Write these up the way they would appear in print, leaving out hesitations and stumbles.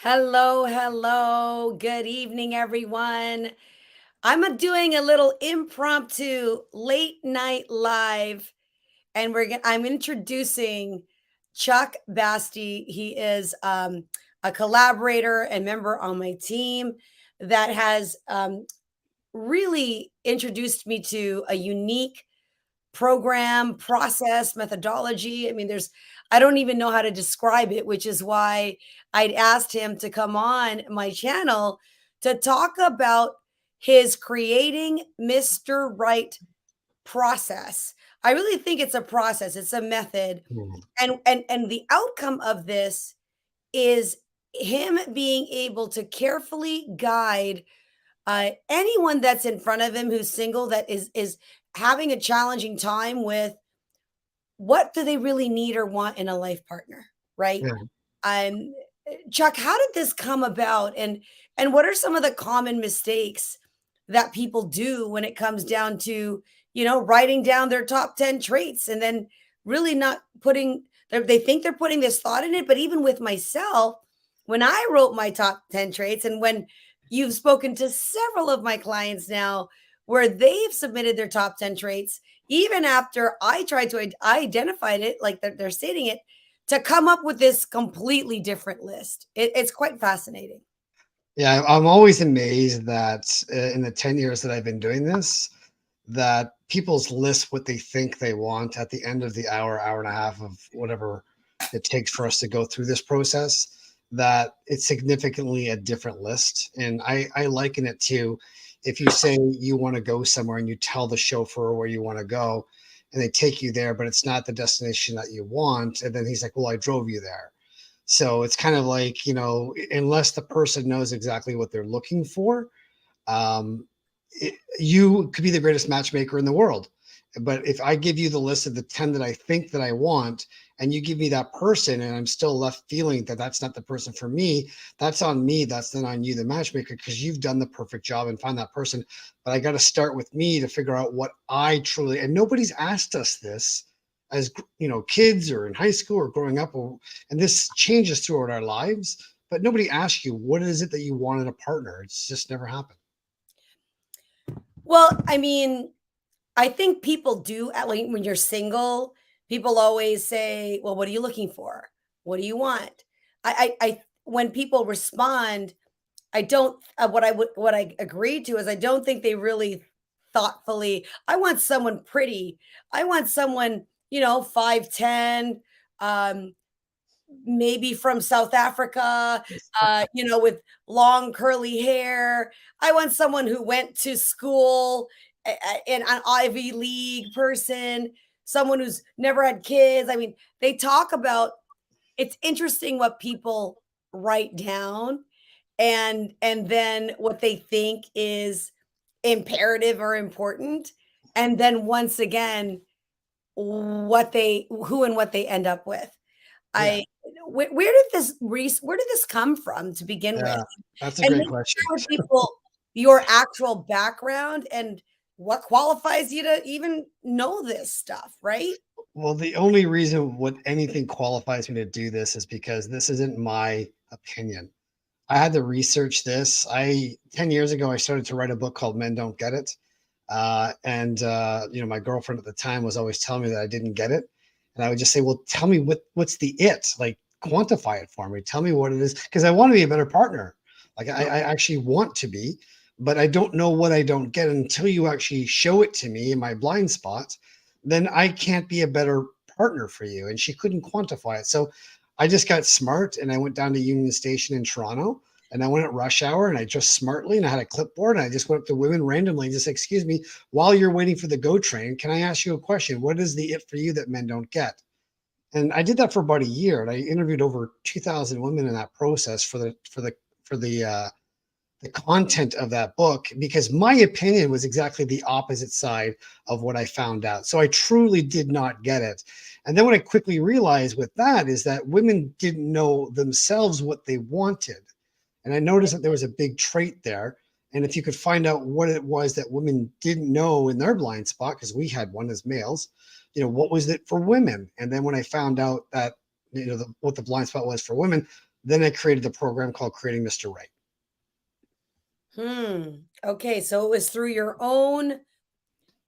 Hello, hello. Good evening, everyone. Doing a little impromptu late night live, and I'm introducing Chuck Bastie. He is a collaborator and member on my team that has really introduced me to a unique program, process, methodology. I don't even know how to describe it, which is why I'd asked him to come on my channel to talk about his creating Mr. Right process. I really think it's a process, it's a method. Mhm. And the outcome of this is him being able to carefully guide anyone that's in front of him who's single that is having a challenging time with what do they really need or want in a life partner, right? Yeah. Um, Chuck, how did this come about, and what are some of the common mistakes that people do when it comes down to writing down their top 10 traits and then really not putting they think they're putting this thought in it, but even with myself, when I wrote my top 10 traits, and when you've spoken to several of my clients now where they've submitted their top 10 traits, even after I tried to identify it, like they're stating it, to come up with this completely different list. It's quite fascinating. Yeah, I'm always amazed that in the 10 years that I've been doing this, that people's list what they think they want at the end of the hour and a half of whatever it takes for us to go through this process, that it's significantly a different list. And I liken it to if you say you want to go somewhere and you tell the chauffeur where you want to go and they take you there, but it's not the destination that you want. And then he's like, well, I drove you there. So it's kind of like, unless the person knows exactly what they're looking for, um, you could be the greatest matchmaker in the world. But if I give you the list of the 10 that I think that I want, and you give me that person, and I'm still left feeling that that's not the person for me, that's on me. That's not on you, the matchmaker, because you've done the perfect job and find that person. But I got to start with me to figure out what I truly, and nobody's asked us this as kids or in high school or growing up, and this changes throughout our lives. But nobody asks you what is it that you want in a partner. It's just never happened. Well, I think people do, like when you're single, people always say, "Well, what are you looking for? What do you want?" When people respond, I don't. What I agreed to is I don't think they really thoughtfully. I want someone pretty. I want someone 5'10", um, maybe from South Africa, with long curly hair. I want someone who went to school in an Ivy League person, someone who's never had kids. They talk about it's interesting what people write down and then what they think is imperative or important, and then once again who and what they end up with. Yeah. I where did this come from to begin with? Yeah, that's a And great maybe question. share with people your actual background and what qualifies you to even know this stuff, right? Well, the only reason what anything qualifies me to do this is because this isn't my opinion. I had to research this. 10 years ago, I started to write a book called Men Don't Get It. And my girlfriend at the time was always telling me that I didn't get it. And I would just say, well, tell me what's the it? Like, quantify it for me. Tell me what it is. Because I want to be a better partner. Like, I actually want to be, but I don't know what I don't get until you actually show it to me in my blind spot. Then I can't be a better partner for you. And she couldn't quantify it. So I just got smart and I went down to Union Station in Toronto and I went at rush hour and I just smartly and I had a clipboard and I just went up to women randomly and just, excuse me, while you're waiting for the GO train, can I ask you a question? What is the it for you that men don't get? And I did that for about a year and I interviewed over 2,000 women in that process for the content of that book because my opinion was exactly the opposite side of what I found out. So I truly did not get it. And then what I quickly realized with that is that women didn't know themselves what they wanted. And I noticed that there was a big trait there. And if you could find out what it was that women didn't know in their blind spot, because we had one as males, what was it for women? And then when I found out that, what the blind spot was for women, Then I created the program called Creating Mr. Right. Okay, so it was through your own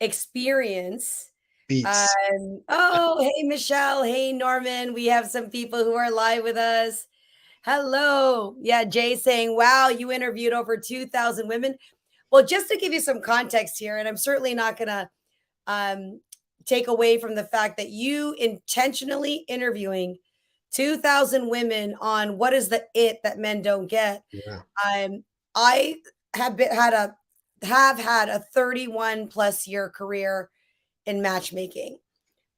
experience. Beats. Oh, hey, Michelle. Hey, Norman. We have some people who are live with us. Hello. Yeah, Jay saying, wow, you interviewed over 2,000 women. Well, just to give you some context here, and I'm certainly not going to um, take away from the fact that you intentionally interviewing 2,000 women on what is the it that men don't get. Yeah. Um, I have had a 31 plus year career in matchmaking.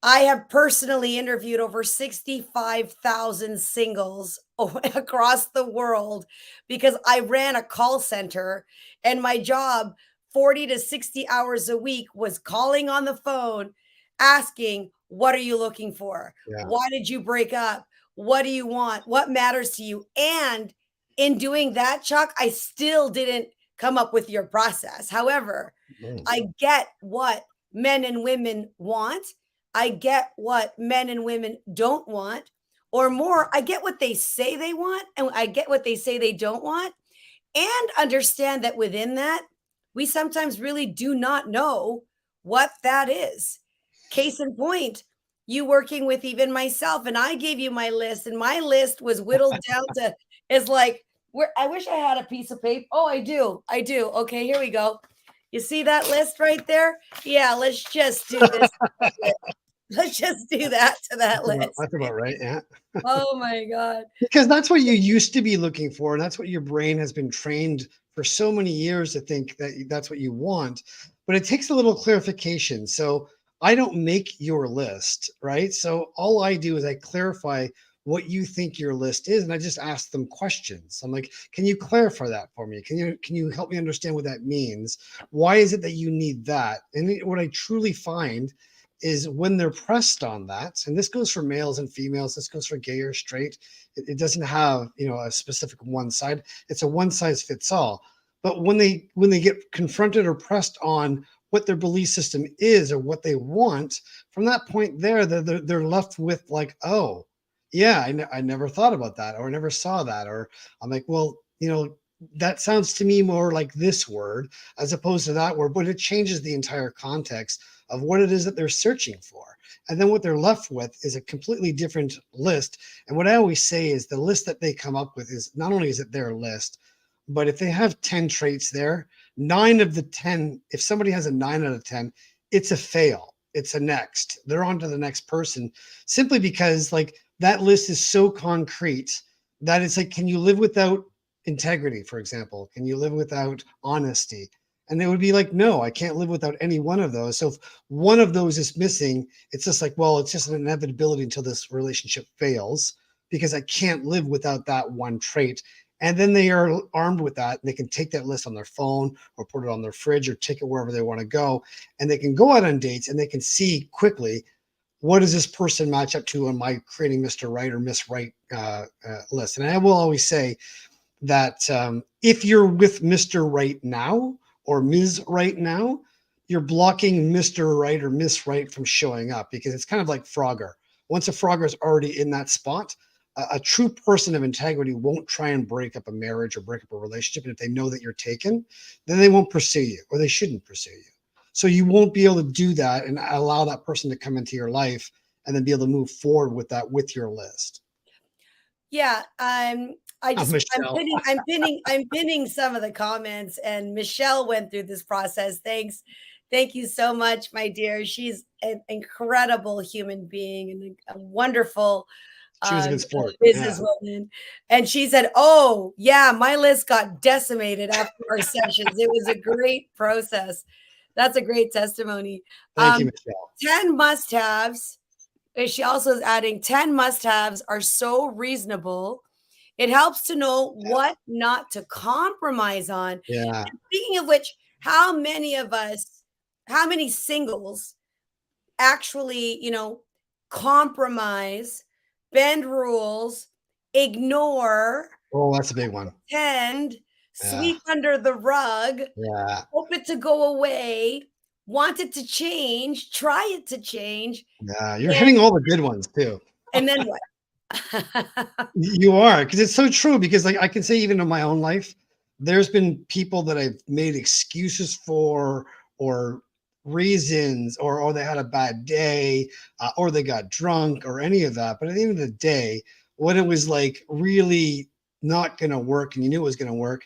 I have personally interviewed over 65,000 singles across the world because I ran a call center and my job 40 to 60 hours a week was calling on the phone asking, what are you looking for? Yeah. Why did you break up? What do you want? What matters to you? And in doing that, Chuck, I still didn't come up with your process. However, Mm. I get what men and women want. I get what men and women don't want, or more, I get what they say they want, and I get what they say they don't want, and understand that within that, we sometimes really do not know what that is. Case in point, you working with even myself, and I gave you my list, and my list was whittled down to is like where I wish I had a piece of paper. Oh, I do. I do. Okay, here we go. You see that list right there? Yeah, let's just do this. Let's just do that to that list. That's about right. Yeah. Oh my God. Because that's what you used to be looking for, and that's what your brain has been trained for so many years to think that that's what you want. But it takes a little clarification. So I don't make your list, right? So all I do is I clarify what you think your list is, and I just ask them questions. I'm like, can you clarify that for me? Can you help me understand what that means? Why is it that you need that? And what I truly find is when they're pressed on that, and this goes for males and females, this goes for gay or straight, it doesn't have, a specific one side. It's a one size fits all. But when they get confronted or pressed on what their belief system is or what they want, from that point there, they're left with like, oh, yeah, I never thought about that, or I never saw that, or I'm like, well, that sounds to me more like this word as opposed to that word, but it changes the entire context of what it is that they're searching for. And then what they're left with is a completely different list. And what I always say is the list that they come up with is not only is it their list, but if they have 10 traits there, 9 of the 10, if somebody has a 9 out of 10, it's a fail. It's a next. They're on to the next person simply because like that list is so concrete that it's like, can you live without integrity, for example? Can you live without honesty? And it would be like, no, I can't live without any one of those. So if one of those is missing, it's just like, well, it's just an inevitability until this relationship fails because I can't live without that one trait. And then they are armed with that. And they can take that list on their phone or put it on their fridge or take it wherever they want to go. And they can go out on dates and they can see quickly what does this person match up to on my Creating Mr. Right or Miss Right list. And I will always say, that if you're with Mr. Right now or Ms. Right now, you're blocking Mr. Right or Miss Right from showing up because it's kind of like Frogger. Once a Frogger is already in that spot, a true person of integrity won't try and break up a marriage or break up a relationship. And if they know that you're taken, then they won't pursue you or they shouldn't pursue you. So you won't be able to do that and allow that person to come into your life and then be able to move forward with that with your list. Yeah, I'm Michelle. pinning some of the comments, and Michelle went through this process. Thank you so much, my dear. She's an incredible human being and a wonderful She was a good sport. Yeah. businesswoman. And she said, "Oh yeah, my list got decimated after our sessions. It was a great process." That's a great testimony. Thank you, Um, Michelle. 10 must-haves. She also is adding 10 must-haves are so reasonable. It helps to know what not to compromise on. Yeah. And speaking of which, how many of us, how many singles actually, compromise, bend rules, ignore, Oh, that's a big one. pretend, Yeah. sweep under the rug, Yeah. hope it to go away, want it to change, try it to change, Yeah. You're and hitting all the good ones too. and then what? You are, because it's so true. Because like I can say, even in my own life, there's been people that I've made excuses for, or reasons, or oh they had a bad day, or they got drunk, or any of that. But at the end of the day, when it was like really not going to work, and you knew it was going to work,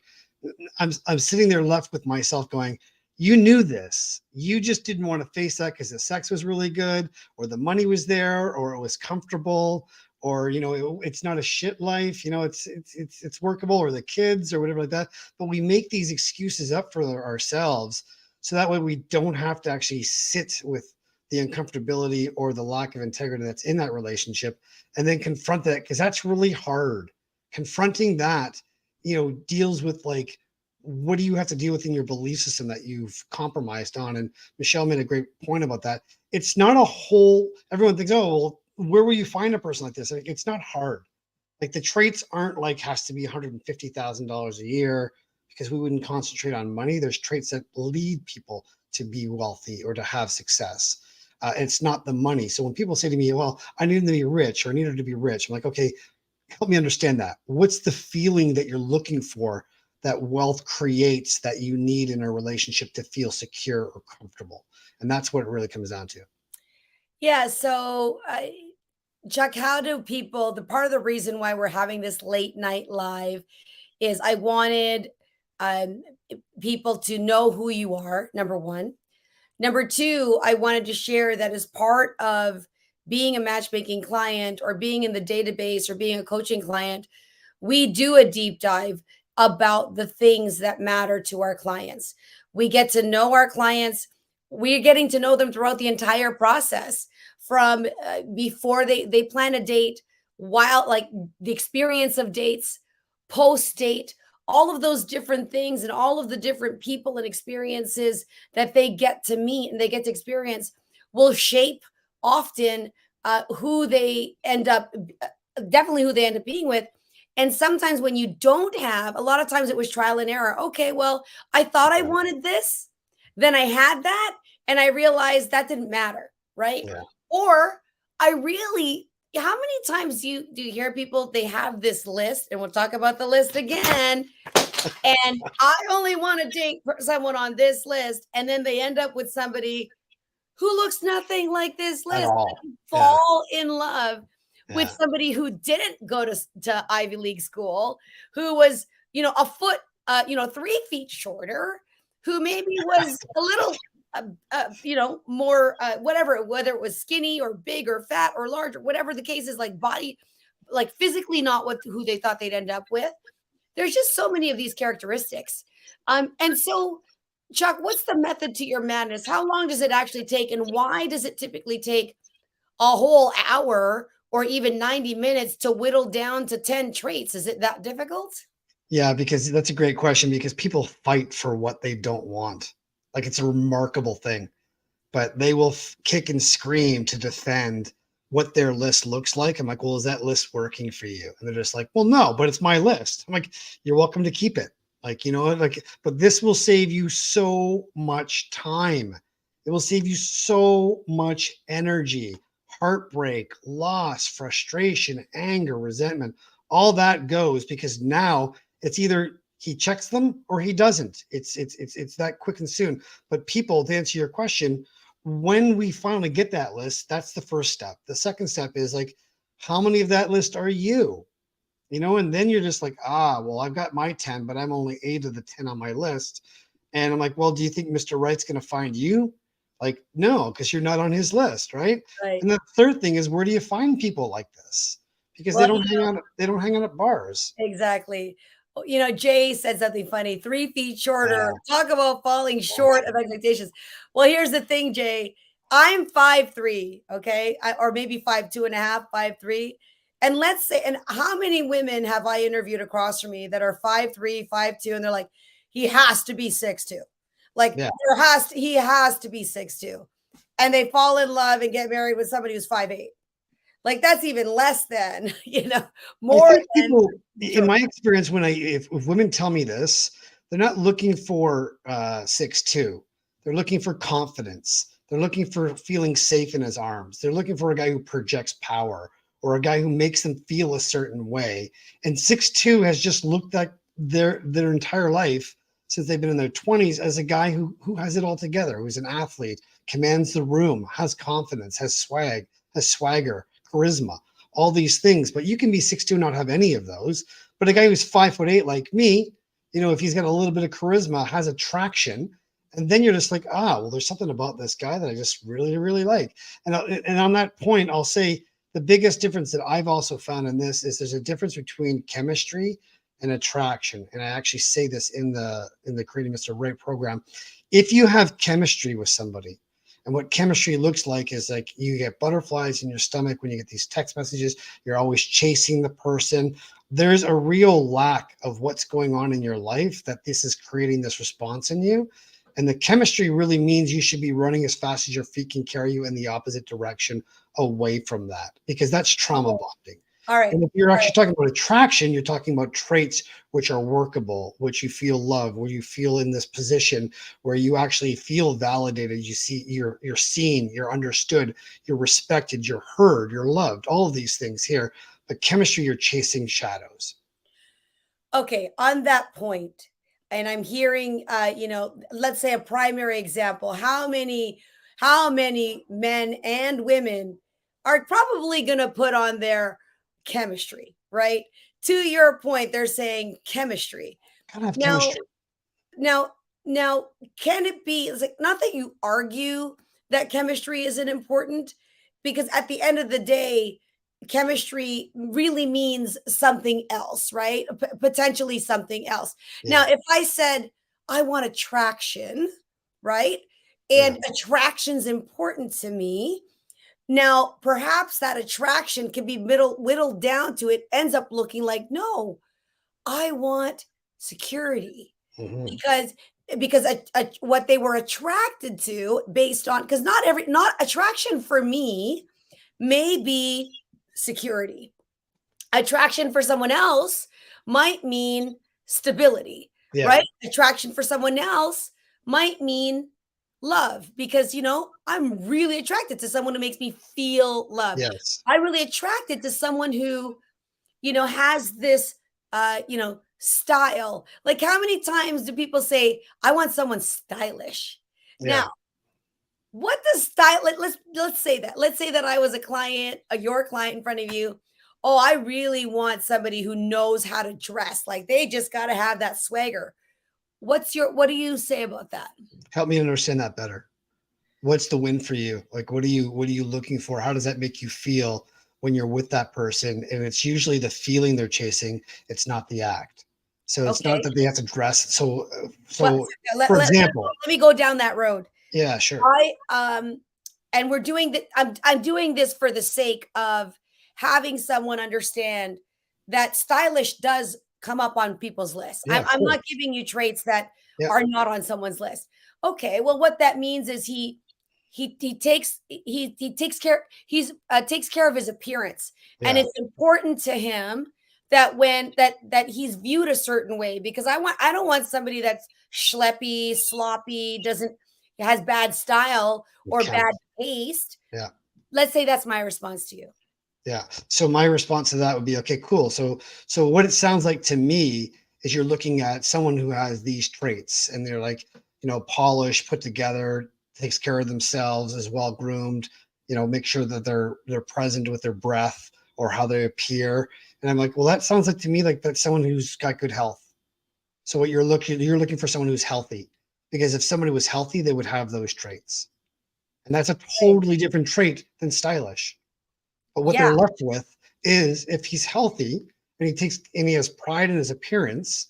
I'm sitting there left with myself going, you knew this. You just didn't want to face that because the sex was really good, or the money was there, or it was comfortable, or it's not a shit life. It's workable, or the kids, or whatever like that. But we make these excuses up for ourselves, so that way we don't have to actually sit with the uncomfortability or the lack of integrity that's in that relationship, and then confront that, because that's really hard. Confronting that deals with like, what do you have to deal with in your belief system that you've compromised on? And Michelle made a great point about that. It's not a whole, everyone thinks, oh, well, where will you find a person like this? Like, it's not hard. Like the traits aren't like has to be $150,000 a year, because we wouldn't concentrate on money. There's traits that lead people to be wealthy or to have success. It's not the money. So when people say to me, well, I need them to be rich, or I need her to be rich, I'm like, okay, help me understand that. What's the feeling that you're looking for that wealth creates, that you need in a relationship to feel secure or comfortable? And that's what it really comes down to. Yeah. So, Chuck, how do people, the part of the reason why we're having this late night live is I wanted um, people to know who you are, number one. Number two, I wanted to share that as part of being a matchmaking client, or being in the database, or being a coaching client, we do a deep dive about the things that matter to our clients. We get to know our clients. We're getting to know them throughout the entire process, from before they plan a date, while like the experience of dates, post date, all of those different things, and all of the different people and experiences that they get to meet and they get to experience will shape often who they end up, definitely who they end up being with. And sometimes when you don't have, a lot of times it was trial and error. Okay, well, I thought I Yeah. wanted this, then I had that, and I realized that didn't matter, right? Yeah. Or I really, how many times do you hear people, they have this list, and we'll talk about the list again, and I only want to date someone on this list, and then they end up with somebody who looks nothing like this At list. all. Yeah. Fall in love with Yeah. somebody who didn't go to Ivy League school, who was, a foot, 3 feet shorter, who maybe was a little, more, whatever, whether it was skinny or big or fat or large, or whatever the case is, like body, like physically not what who they thought they'd end up with. There's just so many of these characteristics. And so, Chuck, what's the method to your madness? How long does it actually take? And why does it typically take a whole hour or even 90 minutes to whittle down to 10 traits? Is it that difficult? Yeah, because that's a great question, because people fight for what they don't want. Like it's a remarkable thing, but they will kick and scream to defend what their list looks like. I'm like, well, is that list working for you? And they're just like, well, no, but it's my list. I'm like, you're welcome to keep it. Like, like, but this will save you so much time. It will save you so much energy, heartbreak, loss, frustration, anger, resentment. All that goes, because now it's either he checks them or he doesn't. It's that quick and soon. But people, to answer your question, when we finally get that list, that's the first step. The second step is like, how many of that list are you? And then you're just like, well, I've got my 10, but I'm only 8 of the 10 on my list. And I'm like, well, do you think Mr. Right's going to find you? Like, no, because you're not on his list, right? Right. And the third thing is, where do you find people like this? Because Well, they don't hang out at bars. exactly. Jay said something funny, 3 feet shorter. Yeah. Talk about falling short of expectations. Well, here's the thing, Jay. I'm 5'3", okay? Or maybe 5'2.5", 5'3". And let's say, and how many women have I interviewed across from me that are 5'3", 5'2", and they're like, he has to be 6'2". Like Yeah. he has to be 6'2". And they fall in love and get married with somebody who's 5'8". Like that's even less than, I more think than people, in short. my experience, when if women tell me this, they're not looking for 6'2". They're looking for confidence. They're looking for feeling safe in his arms. They're looking for a guy who projects power, or a guy who makes them feel a certain way. And 6'2" has just looked at their entire life since they've been in their 20s as a guy who has it all together, who's an athlete, commands the room, has confidence, has swag, has swagger, charisma, all these things. But you can be 6'2" and not have any of those. But a guy who's 5'8" like me, if he's got a little bit of charisma, has attraction, and then you're just like, well, there's something about this guy that I just really, really like. And on that point, I'll say the biggest difference that I've also found in this is there's a difference between chemistry and attraction. And I actually say this in the Creating Mr. Right program. If you have chemistry with somebody, and what chemistry looks like is like you get butterflies in your stomach when you get these text messages, you're always chasing the person. There's a real lack of what's going on in your life that this is creating this response in you. And the chemistry really means you should be running as fast as your feet can carry you in the opposite direction away from that, because that's trauma bonding. All right. And if you're All actually right. talking about attraction, you're talking about traits which are workable, which you feel love, where you feel in this position where you actually feel validated. You see, you're seen, you're understood, you're respected, you're heard, you're loved. All of these things here. But chemistry, you're chasing shadows. Okay, on that point, and I'm hearing, let's say a primary example. How many men and women are probably going to put on their chemistry, right? To your point, they're saying chemistry. Gotta have Now, chemistry. now, now, can it be? It's like not that you argue that chemistry isn't important, because at the end of the day, chemistry really means something else, right? Potentially something else. Now, Yeah, if I said I want attraction, right? yeah, And attraction's important to me. Now, perhaps that attraction can be whittled down to it ends up looking like, no, I want security, hmm, because what they were attracted to based on, because not attraction for me may be security. Attraction for someone else might mean stability, yeah, right? Attraction for someone else might mean love, because I'm really attracted to someone who makes me feel loved. yes, I'm really attracted to someone who has this, style. Like, how many times do people say, I want someone stylish? Now, yeah. what does style, let's say that. Let's say that I was a client, your client in front of you. Oh, I really want somebody who knows how to dress. Like, they just got to have that swagger. What do you say about that? Help me understand that better. What's the win for you? Like, what are you looking for? How does that make you feel when you're with that person? And it's usually the feeling they're chasing. It's not the act. So it's not Okay. that they have to dress. So, Well, so let, for let, let, example, let me go down that road. yeah, sure. I and we're doing that. I'm doing this for the sake of having someone understand that stylish does come up on people's lists. Yeah, I'm, of I'm not course. giving you traits that Yeah, are not on someone's list. Okay, well, what that means is he takes care of his appearance, and yeah, it's important to him that that he's viewed a certain way, because I don't want somebody that's schleppy, sloppy, doesn't has bad style it or bad counts. taste. Yeah. Let's say that's my response to you. Yeah. So my response to that would be, okay, cool. So what it sounds like to me is you're looking at someone who has these traits and they're like, polished, put together, takes care of themselves, is well groomed, make sure that they're present with their breath or how they appear. And I'm like, well, that sounds like to me like that's someone who's got good health. So what you're looking for someone who's healthy. Because if somebody was healthy, they would have those traits. And that's a Right. totally different trait than stylish. But what Yeah, they're left with is if he's healthy and he has pride in his appearance,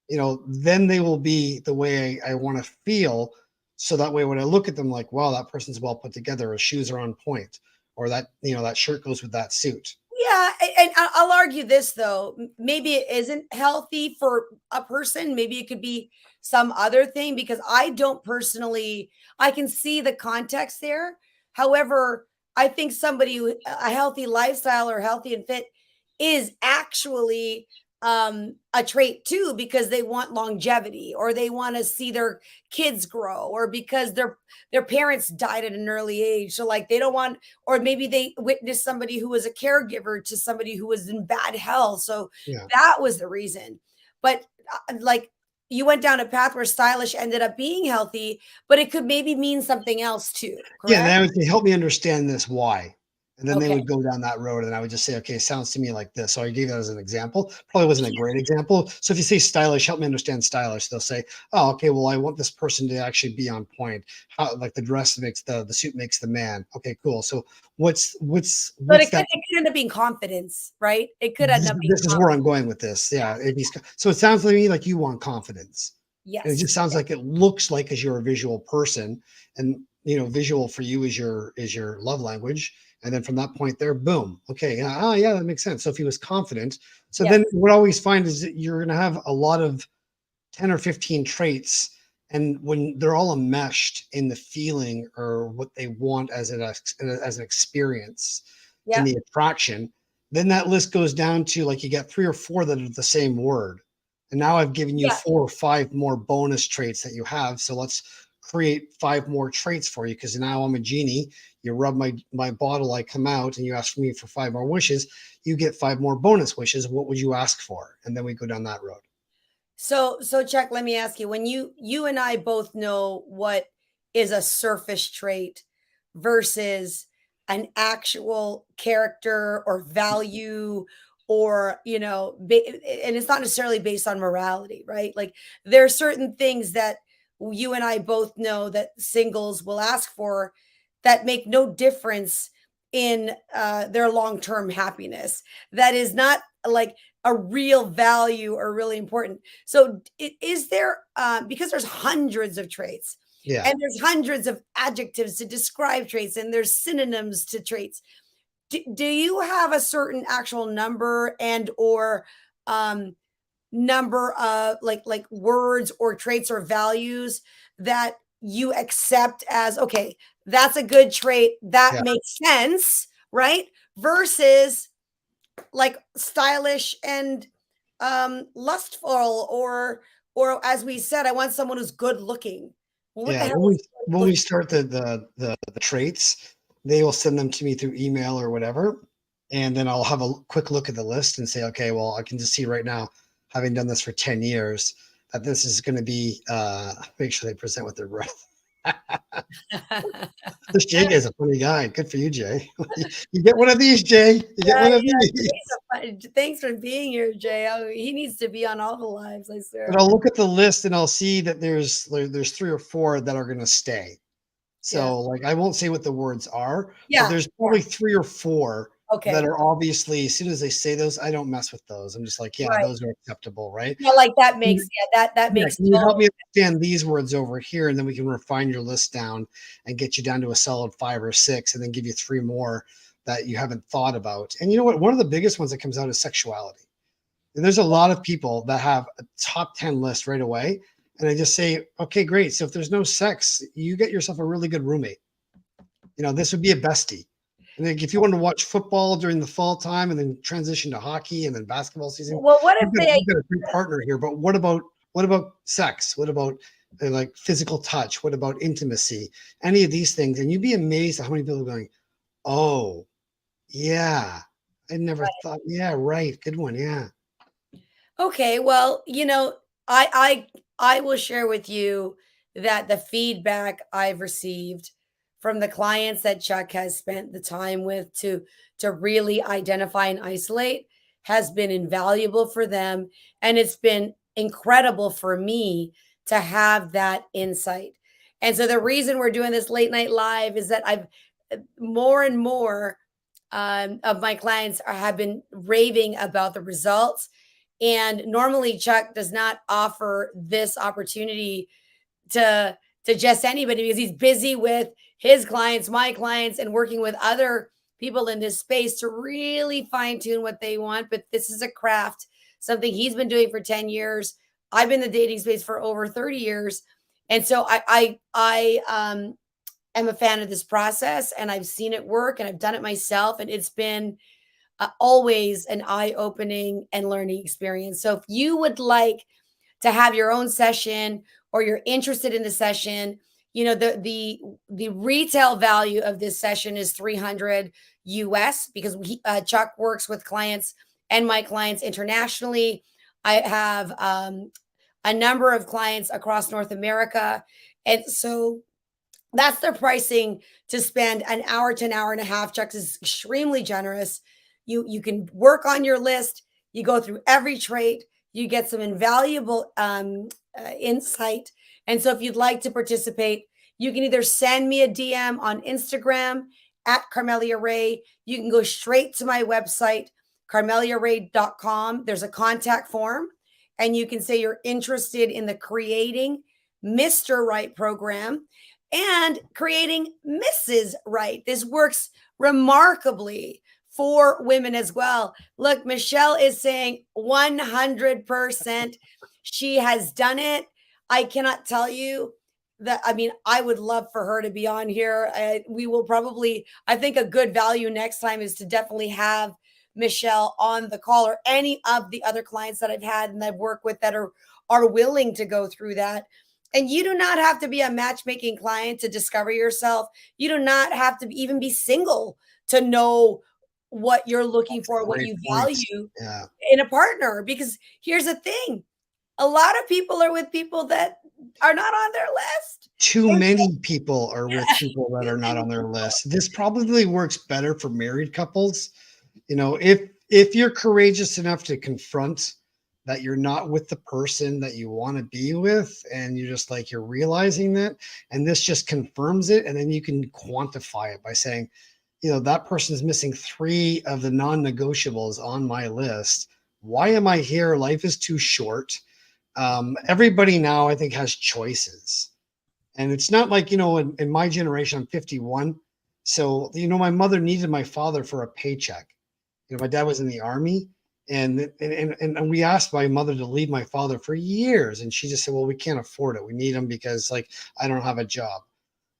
then they will be the way I want to feel. So that way, when I look at them, like, wow, that person's well put together, his shoes are on point, or that shirt goes with that suit. yeah, and I'll argue this though. Maybe it isn't healthy for a person. Maybe it could be some other thing, because I don't personally. I can see the context there. However, I think somebody a healthy lifestyle or healthy and fit is actually a trait too because they want longevity or they want to see their kids grow or because their parents died at an early age, so like they don't want, or maybe they witnessed somebody who was a caregiver to somebody who was in bad health, so Yeah. that was the reason. But like you went down a path where stylish ended up being healthy, but it could maybe mean something else too, Yeah, and correct? I would say, "Help me understand this, why?" And then they Okay. would go down that road, and I would just say, "Okay, sounds to me like this." So I gave that as an example. Probably wasn't a Yeah. great example. So if you say stylish, help me understand stylish, they'll say, "Oh, okay, well, I want this person to actually be on point. How like the dress makes the suit makes the man." Okay, cool. So But what's that? it could end up being confidence, right? It could end This, up being this is where confidence. I'm going with this. Yeah, so it sounds to me like you want confidence. And it just Yes. sounds like it looks like as you're a visual person, and visual for you is your love language. And then from that point there, boom. Okay, yeah, oh yeah, that makes sense. So if he was confident, so Yes. then what I always find is that you're gonna have a lot of 10 or 15 traits. And when they're all enmeshed in the feeling or what they want as an experience in Yep. the attraction, then that list goes down to like you get three or four that are the same word. And now I've given you Yeah. four or five more bonus traits that you have. So let's create five more traits for you because now I'm a genie. You rub my bottle, I come out, and you ask me for five more wishes. You get five more bonus wishes. What would you ask for? And then we go down that road. So Chuck, let me ask you, when you and I both know what is a surface trait versus an actual character or value or, and it's not necessarily based on morality, right? Like there are certain things that you and I both know that singles will ask for that make no difference in their long-term happiness. That is not like a real value or really important. So, is there, because there's hundreds of traits Yeah. and there's hundreds of adjectives to describe traits and there's synonyms to traits. Do you have a certain actual number and or um, number of like words or traits or values that you accept as okay, that's a good trait that Yeah. makes sense, right? Versus like stylish and lustful or as we said, I want someone who's good looking. Well, what the Yeah, hell when is we good when we looking? start the traits, they will send them to me through email or whatever, and then I'll have a quick look at the list and say, okay, well, I can just see right now, having done this for 10 years, that this is going to be make sure they present with their breath. This Jay guy's a funny guy. Good for you, Jay. You get one of these, Jay. You get Yeah, one of yeah, these. thanks for being here, Jay. Oh, he needs to be on all the lives, I But swear. I'll look at the list and I'll see that there's three or four that are going to stay. Yeah. So, like, I won't say what the words are, but Yeah. there's Yeah. probably three or four that Okay. are obviously, as soon as they say those, I don't mess with those. I'm just like, yeah, Right. those are acceptable, right? Yeah, like that makes, Mm, yeah, that Yeah, makes can you help total. me understand these words over here? And then we can refine your list down and get you down to a solid five or six, and then give you three more that you haven't thought about. And you know what? One of the biggest ones that comes out is sexuality. And there's a lot of people that have a top 10 list right away. And I just say, okay, great. So if there's no sex, you get yourself a really good roommate. This would be a bestie. And like if you want to watch football during the fall time and then transition to hockey and then basketball season, Well, what if you've got, they you've got a great partner here. But what about sex? What about like physical touch? What about intimacy? Any of these things, and you'd be amazed at how many people are going, "Oh, yeah, I never thought. Yeah, right, good one. Yeah, Okay, well, I will share with you that the feedback I've received from the clients that Chuck has spent the time with to really identify and isolate has been invaluable for them, and it's been incredible for me to have that insight. And so the reason we're doing this late night live is that I've more and more of my clients have been raving about the results, and normally Chuck does not offer this opportunity to to just anybody because he's busy with his clients, my clients, and working with other people in this space to really fine tune what they want. But this is a craft, something he's been doing for 10 years. I've been in the dating space for over 30 years. And so I am a fan of this process and I've seen it work and I've done it myself. And it's been always an eye-opening and learning experience. So if you would like to have your own session or you're interested in the session, the retail value of this session is 300 US because Chuck works with clients and my clients internationally. I have a number of clients across North America. And so that's their pricing to spend an hour to an hour and a half. Chuck is extremely generous. You can work on your list. You go through every trait. You get some invaluable insight. And so, if you'd like to participate, you can either send me a DM on Instagram at Carmelia Ray. You can go straight to my website, carmeliaray.com. There's a contact form, and you can say you're interested in the Creating Mr. Right program and creating Mrs. Right. This works remarkably for women as well. Look, Michelle is saying 100%. She has done it. I cannot tell you that. I mean, I would love for her to be on here. We will probably, I think a good value next time is to definitely have Michelle on the call, or any of the other clients that I've had and I've worked with that are willing to go through that. And you do not have to be a matchmaking client to discover yourself. You do not have to even be single to know what you're looking That's a for, what great you point. value Yeah. in a partner. Because here's the thing, a lot of people are with people that are not on their list. Too And many people are with so, people that too are not many on their people. list. This probably works better for married couples. If you're courageous enough to confront that you're not with the person that you want to be with, and you're just like, you're realizing that, and this just confirms it, and then you can quantify it by saying, that person is missing three of the non-negotiables on my list. Why am I here? Life is too short. Everybody now, I think, has choices. And it's not like, in my generation, I'm 51. So, my mother needed my father for a paycheck. My dad was in the army, and we asked my mother to leave my father for years. And she just said, well, we can't afford it. We need him because, like, I don't have a job.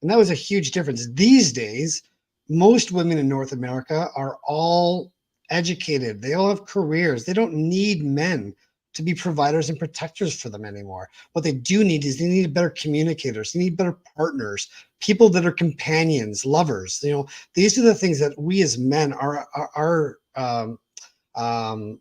And that was a huge difference. These days, most women in North America are all educated. They all have careers. They don't need men to be providers and protectors for them anymore. What they do need is they need better communicators. They need better partners, people that are companions, lovers. These are the things that we as men um,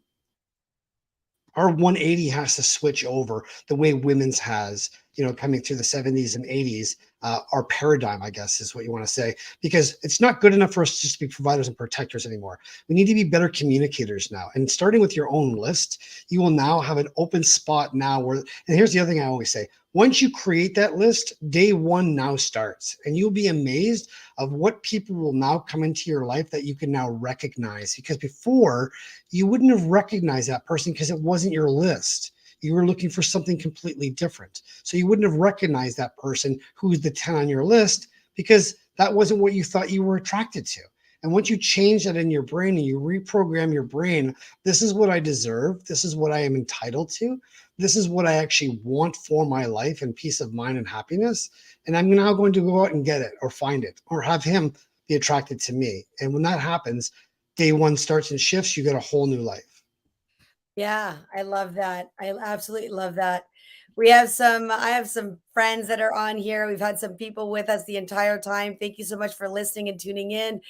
our 180 has to switch over the way women's has, coming through the 70s and 80s. Our paradigm, I guess, is what you want to say, because it's not good enough for us just to be providers and protectors anymore. We need to be better communicators now. And starting with your own list, you will now have an open spot now where, and here's the other thing I always say, once you create that list, day one now starts, and you'll be amazed of what people will now come into your life that you can now recognize. Because before, you wouldn't have recognized that person because it wasn't your list. You were looking for something completely different. So you wouldn't have recognized that person who's the 10 on your list, because that wasn't what you thought you were attracted to. And once you change that in your brain and you reprogram your brain, this is what I deserve. This is what I am entitled to. This is what I actually want for my life and peace of mind and happiness. And I'm now going to go out and get it, or find it, or have him be attracted to me. And when that happens, day one starts and shifts. You get a whole new life. Yeah, I love that. I absolutely love that. I have some friends that are on here. We've had some people with us the entire time. Thank you so much for listening and tuning in.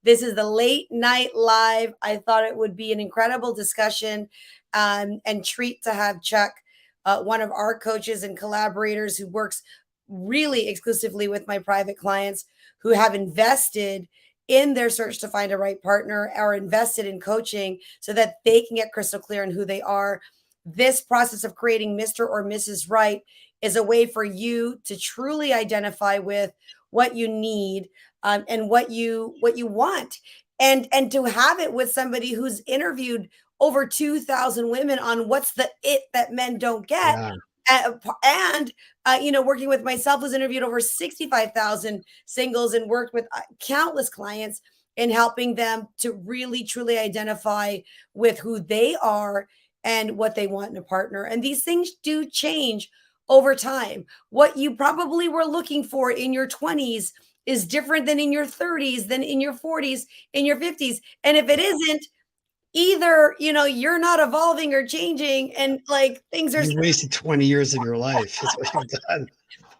This is the late night live. I thought it would be an incredible discussion, and treat to have Chuck, one of our coaches and collaborators who works really exclusively with my private clients who have invested in their search to find a right partner, or invested in coaching so that they can get crystal clear on who they are. This process of creating Mr. or Mrs. Right is a way for you to truly identify with what you need, and what you want, and to have it with somebody who's interviewed over 2,000 women on what's the it that men don't get. Yeah. And working with myself, who's interviewed over 65,000 singles and worked with countless clients in helping them to really truly identify with who they are and what they want in a partner. And these things do change over time. What you probably were looking for in your 20s is different than in your 30s, than in your 40s, in your 50s. And if it isn't, either, you're not evolving or changing and like things are You wasted 20 years of your life is what you've done. And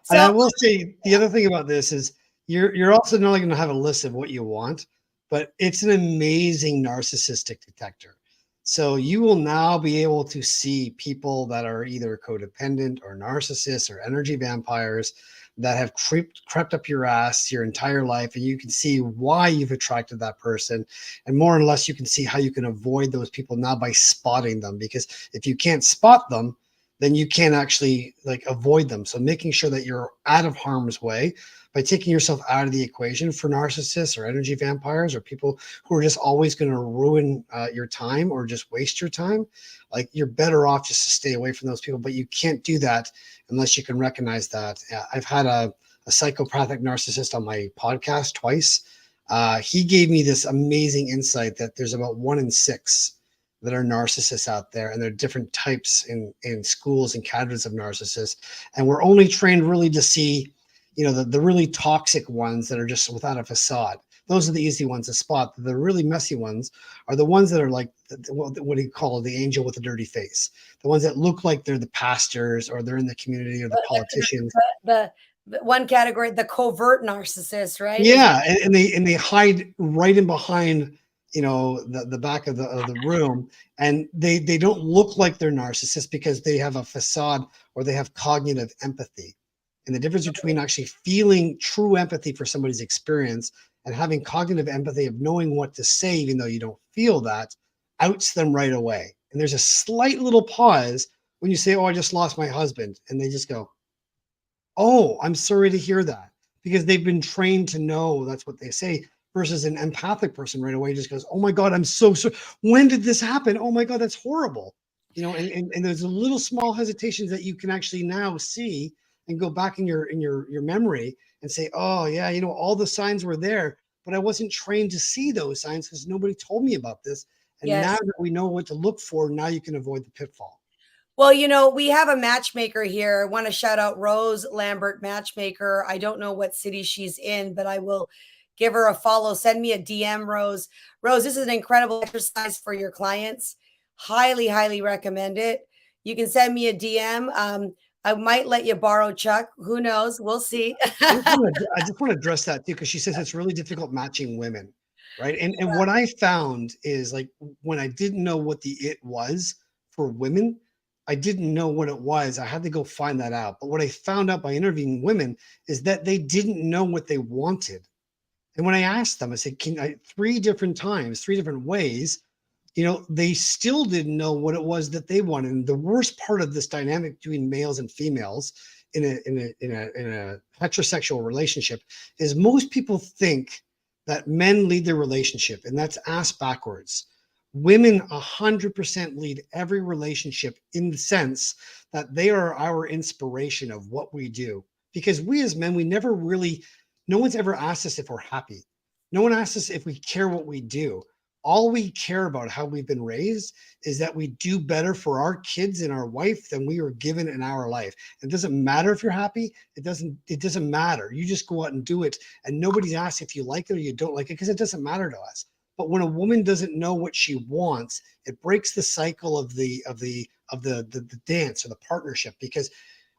so I will say the other thing about this is you're also not only going to have a list of what you want, but it's an amazing narcissistic detector. So you will now be able to see people that are either codependent or narcissists or energy vampires that have crept up your ass your entire life, and you can see why you've attracted that person, and more or less you can see how you can avoid those people now by spotting them. Because if you can't spot them, then you can't actually like avoid them. So making sure that you're out of harm's way by taking yourself out of the equation for narcissists or energy vampires or people who are just always going to ruin your time or just waste your time, like you're better off just to stay away from those people. But you can't do that unless you can recognize that. I've had a psychopathic narcissist on my podcast twice. He gave me this amazing insight that there's about 1 in 6 that are narcissists out there, and there are different types in schools and cadres of narcissists, and we're only trained really to see, the really toxic ones that are just without a facade. Those are the easy ones to spot. The really messy ones are the ones that are like, what do you call it, the angel with a dirty face, the ones that look like they're the pastors or they're in the community or the politicians. the one category, the covert narcissist, right? Is Yeah, and they hide right in behind, the back of the room, and they don't look like they're narcissists because they have a facade or they have cognitive empathy. And the difference between actually feeling true empathy for somebody's experience and having cognitive empathy of knowing what to say, even though you don't feel that, outs them right away. And there's a slight little pause when you say, "Oh, I just lost my husband," and they just go, "Oh, I'm sorry to hear that," because they've been trained to know that's what they say, versus an empathic person right away just goes, "Oh my God, I'm so sorry. When did this happen? Oh my God, that's horrible." And there's a little small hesitations that you can actually now see and go back in your memory and say, "Oh yeah, all the signs were there, but I wasn't trained to see those signs because nobody told me about this. And now yes. that we know what to look for, now you can avoid the pitfall." Well, we have a matchmaker here. I want to shout out Rose Lambert, matchmaker. I don't know what city she's in, but I will give her a follow. Send me a DM, Rose. Rose, this is an incredible exercise for your clients. Highly, highly recommend it. You can send me a DM. I might let you borrow Chuck. Who knows? We'll see. I just want to address that too, because she says it's really difficult matching women, right? And what I found is, like, when I didn't know what the it was for women, I didn't know what it was. I had to go find that out. But what I found out by interviewing women is that they didn't know what they wanted. And when I asked them, I said, "Can I 3 different times, 3 different ways?" They still didn't know what it was that they wanted. And the worst part of this dynamic between males and females in a heterosexual relationship is most people think that men lead their relationship, and that's ass backwards. Women 100% lead every relationship in the sense that they are our inspiration of what we do. Because we as men, we never really, no one's ever asked us if we're happy. No one asks us if we care what we do. All we care about how we've been raised is that we do better for our kids and our wife than we were given in our life. It doesn't matter if you're happy. It doesn't matter. You just go out and do it. And nobody's asked if you like it or you don't like it, because it doesn't matter to us. But when a woman doesn't know what she wants, it breaks the cycle of the dance or the partnership, because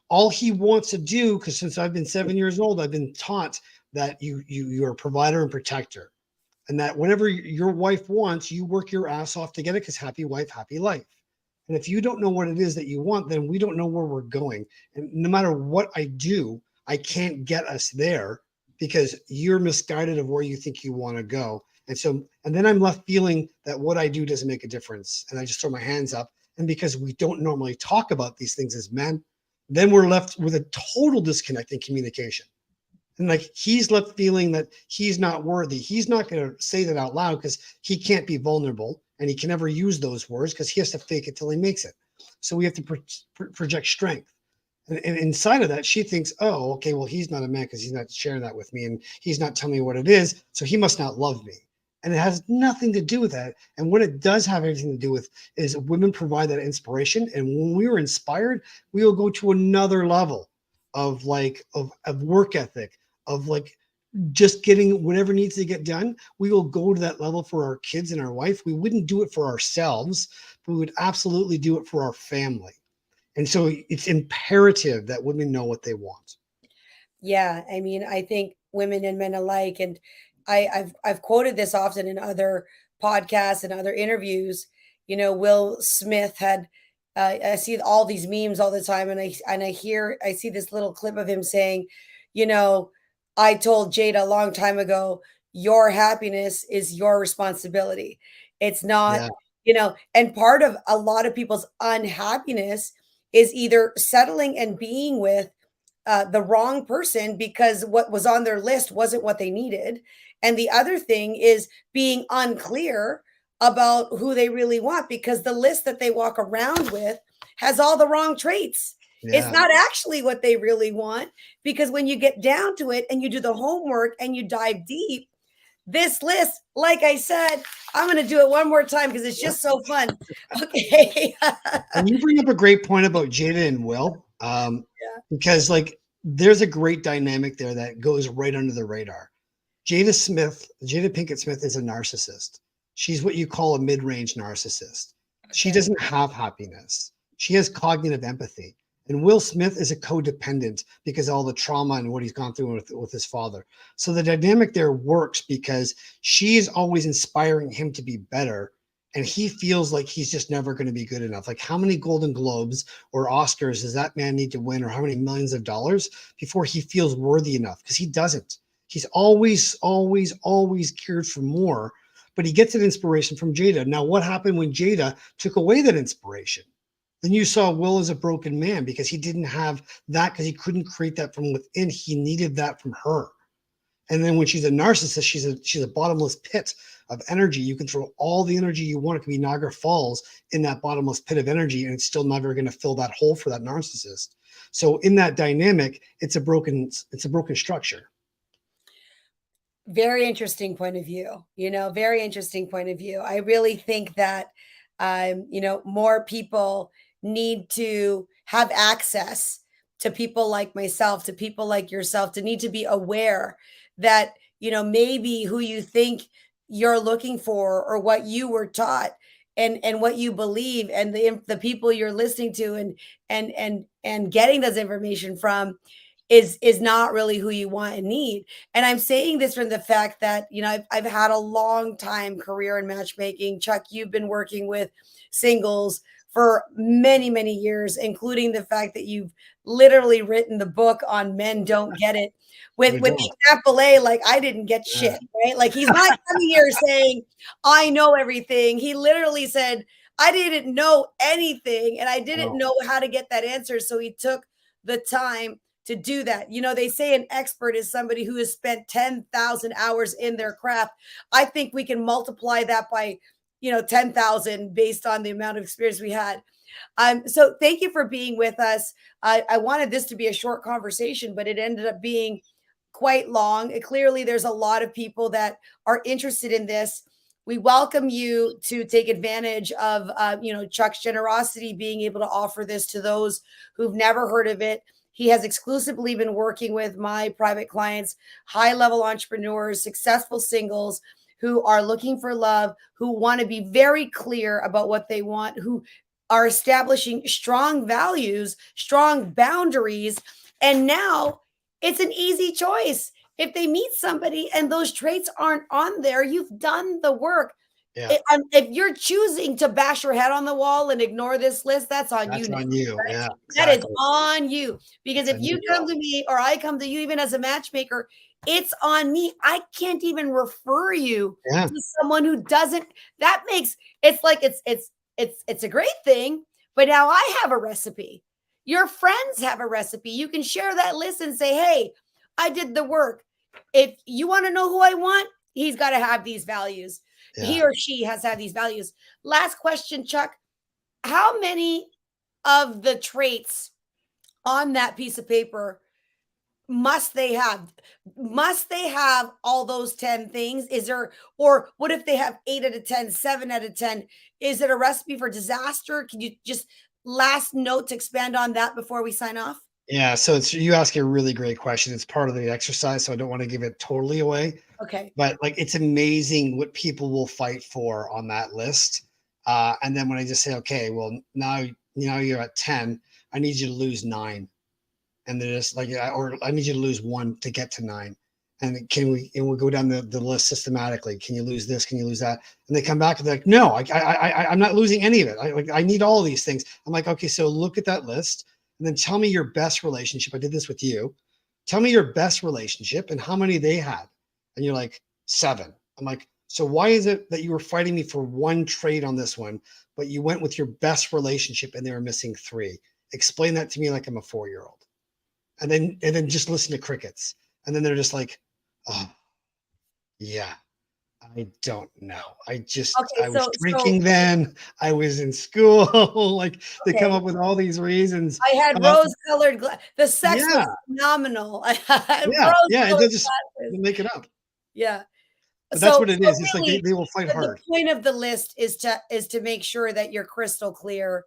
all he wants to do, because since I've been 7 years old, I've been taught that you're a provider and protector, and that whenever your wife wants, you work your ass off to get it, because happy wife, happy life. And if you don't know what it is that you want, then we don't know where we're going. And no matter what I do, I can't get us there because you're misguided of where you think you want to go. And then I'm left feeling that what I do doesn't make a difference. And I just throw my hands up. And because we don't normally talk about these things as men, then we're left with a total disconnect in communication. And like he's left feeling that he's not worthy. He's not going to say that out loud because he can't be vulnerable and he can never use those words because he has to fake it till he makes it. So we have to project strength. And inside of that, she thinks, "Oh, okay, well, he's not a man because he's not sharing that with me and he's not telling me what it is. So he must not love me." And it has nothing to do with that. And what it does have everything to do with is women provide that inspiration. And when we were inspired, we will go to another level of like of work ethic, of like just getting whatever needs to get done, we will go to that level for our kids and our wife. We wouldn't do it for ourselves, but we would absolutely do it for our family. And so it's imperative that women know what they want. Yeah, I mean, I think women and men alike, and I've quoted this often in other podcasts and other interviews. You know, Will Smith had. I see all these memes all the time, and I see this little clip of him saying, you know, I told Jada a long time ago, your happiness is your responsibility. It's not, Yeah, and part of a lot of people's unhappiness is either settling and being with the wrong person because what was on their list wasn't what they needed. And the other thing is being unclear about who they really want because the list that they walk around with has all the wrong traits. It's yeah. not actually what they really want because when you get down to it and you do the homework and you dive deep, this list, like I said, I'm going to do it one more time because it's just so fun. Okay. And you bring up a great point about Jada and Will, because like there's a great dynamic there that goes right under the radar. Jada Pinkett Smith is a narcissist. She's what you call a mid-range narcissist. She Okay. doesn't have happiness. She has cognitive empathy. And Will Smith is a codependent because of all the trauma and what he's gone through with his father. So the dynamic there works because she is always inspiring him to be better. And he feels like he's just never going to be good enough. Like, how many Golden Globes or Oscars does that man need to win, or how many millions of dollars before he feels worthy enough? Because he doesn't. He's always, always, always cured for more, but he gets an inspiration from Jada. Now, what happened when Jada took away that inspiration? Then you saw Will as a broken man because he didn't have that because he couldn't create that from within. He needed that from her. And then when she's a narcissist, she's a bottomless pit of energy. You can throw all the energy you want. It can be Niagara Falls in that bottomless pit of energy, and it's still never going to fill that hole for that narcissist. So in that dynamic, it's a broken structure. Very interesting point of view. Very interesting point of view. I really think that, more people need to have access to people like myself, to people like yourself, to need to be aware that, maybe who you think you're looking for or what you were taught and what you believe and the people you're listening to and getting this information from is not really who you want and need. And I'm saying this from the fact that, I've had a long time career in matchmaking. Chuck, you've been working with singles for many, many years, including the fact that you've literally written the book on Men Don't Get It We with don't. extrapolate, like I didn't get Yeah. shit, right? Like he's not coming here saying, I know everything. He literally said, I didn't know anything and I didn't No. know how to get that answer. So he took the time to do that. They say an expert is somebody who has spent 10,000 hours in their craft. I think we can multiply that by, 10,000 based on the amount of experience we had. So thank you for being with us. I wanted this to be a short conversation, but it ended up being quite long. Clearly, there's a lot of people that are interested in this. We welcome you to take advantage of, Chuck's generosity, being able to offer this to those who've never heard of it. He has exclusively been working with my private clients, high level entrepreneurs, successful singles who are looking for love, who want to be very clear about what they want, who are establishing strong values, strong boundaries. And now it's an easy choice. If they meet somebody and those traits aren't on there, you've done the work. Yeah. If you're choosing to bash your head on the wall and ignore this list, that's on you That's now. on you. Right? Yeah, That is exactly. on you. Because It's if on you, you come girl. to me or I come to you, even as a matchmaker, it's on me. I can't even refer you Yeah. to someone who doesn't. That makes it's like it's a great thing. But now I have a recipe. Your friends have a recipe. You can share that list and say, "Hey, I did the work. If you want to know who I want, he's got to have these values." He Yeah. or she has to have these values. Last question, Chuck. How many of the traits on that piece of paper must they have? Must they have all those 10 things? Is there, or what if they have 8 out of 10, 7 out of 10? Is it a recipe for disaster? Can you just last note to expand on that before we sign off? Yeah, so it's you asking a really great question. It's part of the exercise, so I don't want to give it totally away. Okay. But like it's amazing what people will fight for on that list. And then when I just say, okay, well now you're at 10, I need you to lose nine. And they're just like, or I need you to lose one to get to nine. And we go down the list systematically. Can you lose this? Can you lose that? And they come back and they're like, no, I'm not losing any of it. I need all of these things. I'm like, okay, so look at that list and then tell me your best relationship. I did this with you. Tell me your best relationship and how many they had. And you're like, seven. I'm like, so why is it that you were fighting me for one trait on this one, but you went with your best relationship and they were missing three? Explain that to me like I'm a 4-year old. And then just listen to crickets. And then they're just like, oh yeah, I don't know. Okay. I was So drinking then. I was in school. Like they come okay. up with all these reasons. I had Uh, rose-colored the sex was yeah, phenomenal. I had yeah. And rose-colored they just glasses. they make it up. Yeah. But that's So what it so is. It's like really, they will fight the hard. point of the list is to make sure that you're crystal clear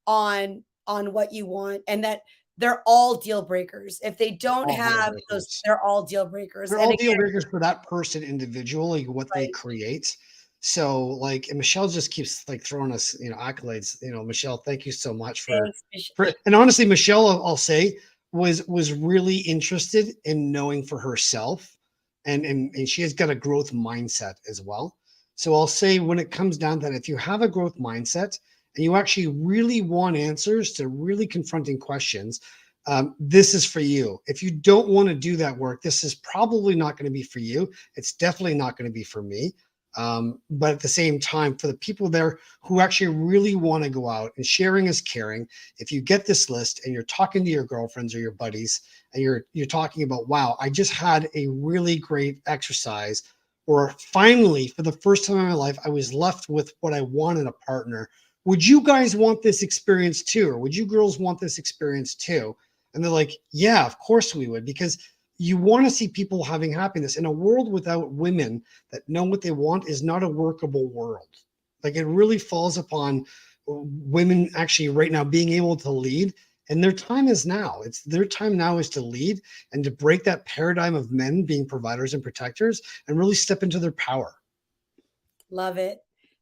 on what you want and that they're all deal breakers. If they They're don't all deal have those, breakers. they're all deal breakers. They're And all again, deal breakers for that person individually, what they right, create. So like, and Michelle just keeps like throwing us, accolades. Michelle, thank you so much thanks, Mich for, and honestly, Michelle, I'll say was really interested in knowing for herself, and she has got a growth mindset as well. So I'll say when it comes down to that, if you have a growth mindset and you actually really want answers to really confronting questions, this is for you. If you don't want to do that work, this is probably not going to be for you. It's definitely not going to be for me. But at the same time, for the people there who actually really want to go out and sharing is caring, if you get this list and you're talking to your girlfriends or your buddies and you're talking about, wow, I just had a really great exercise, or finally, for the first time in my life, I was left with what I want in a partner. Would you guys want this experience too? Or would you girls want this experience too? And they're like, yeah, of course we would, because you want to see people having happiness. In a world without women that know what they want is not a workable world. Like it really falls upon women actually right now being able to lead. And their time is now. It's their time now is to lead and to break that paradigm of men being providers and protectors and really step into their power. love it.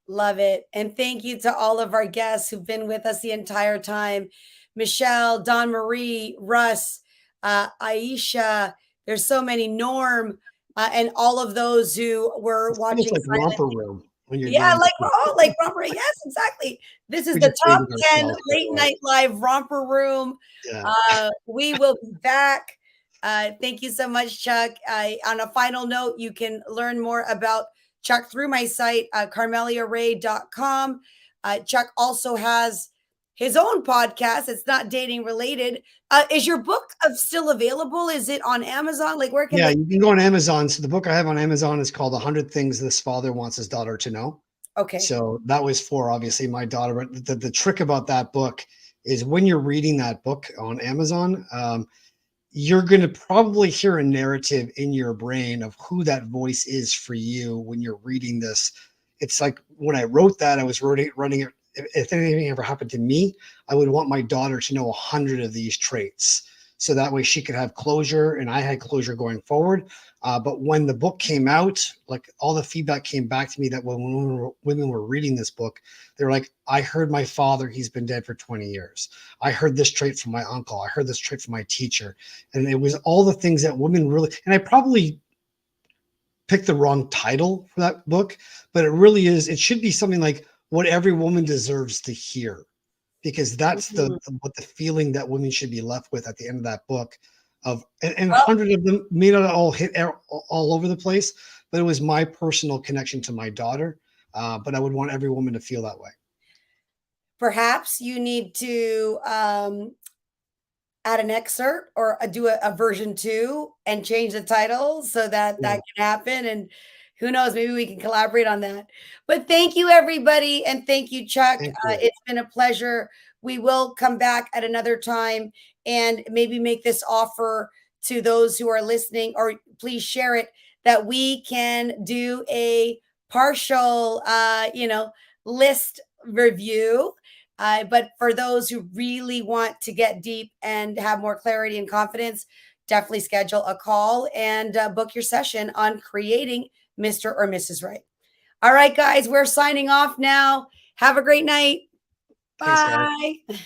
Love it. And thank you to all of our guests who've been with us the entire time. Michelle, Don Marie, Russ, Aisha, there's so many, Norm, and all of those who were It's almost watching like romper silently. room when you're Yeah, doing like this. oh, like romper. Yes, exactly. This is We the just top dated 10 ourselves late before. night live romper room. Yeah. We will be back. Thank you so much, Chuck. On a final note, you can learn more about Chuck through my site, carmeliaray.com. Chuck also has his own podcast. It's not dating related. Is your book still available? Is it on Amazon? Like, where can Yeah, they? you can go on Amazon. So the book I have on Amazon is called 100 Things This Father Wants His Daughter to Know. Okay. So that was for obviously my daughter. But the trick about that book is when you're reading that book on Amazon, you're going to probably hear a narrative in your brain of who that voice is for you when you're reading this. It's like when I wrote that, I was running it. If anything ever happened to me, I would want my daughter to know 100 of these traits. So that way she could have closure and I had closure going forward. But when the book came out, like all the feedback came back to me that when women were reading this book, they were like, I heard my father, he's been dead for 20 years. I heard this trait from my uncle. I heard this trait from my teacher. And it was all the things that women really, and I probably picked the wrong title for that book, but it really is, it should be something like what every woman deserves to hear, because that's Mhm. what the feeling that women should be left with at the end of that book of, and Well, 100 of them may not all hit all over the place, but it was my personal connection to my daughter. But I would want every woman to feel that way. perhaps you need to add an excerpt or do a version 2 and change the title so that Yeah, that can happen, and who knows, maybe we can collaborate on that. But thank you, everybody, and thank you, Chuck. thank you. It's been a pleasure. We will come back at another time and maybe make this offer to those who are listening, or please share it, that we can do a partial, list review, But for those who really want to get deep and have more clarity and confidence, definitely schedule a call and book your session on creating Mr. or Mrs. Right. All right, guys, we're signing off now. Have a great night. Thanks, guys. Bye.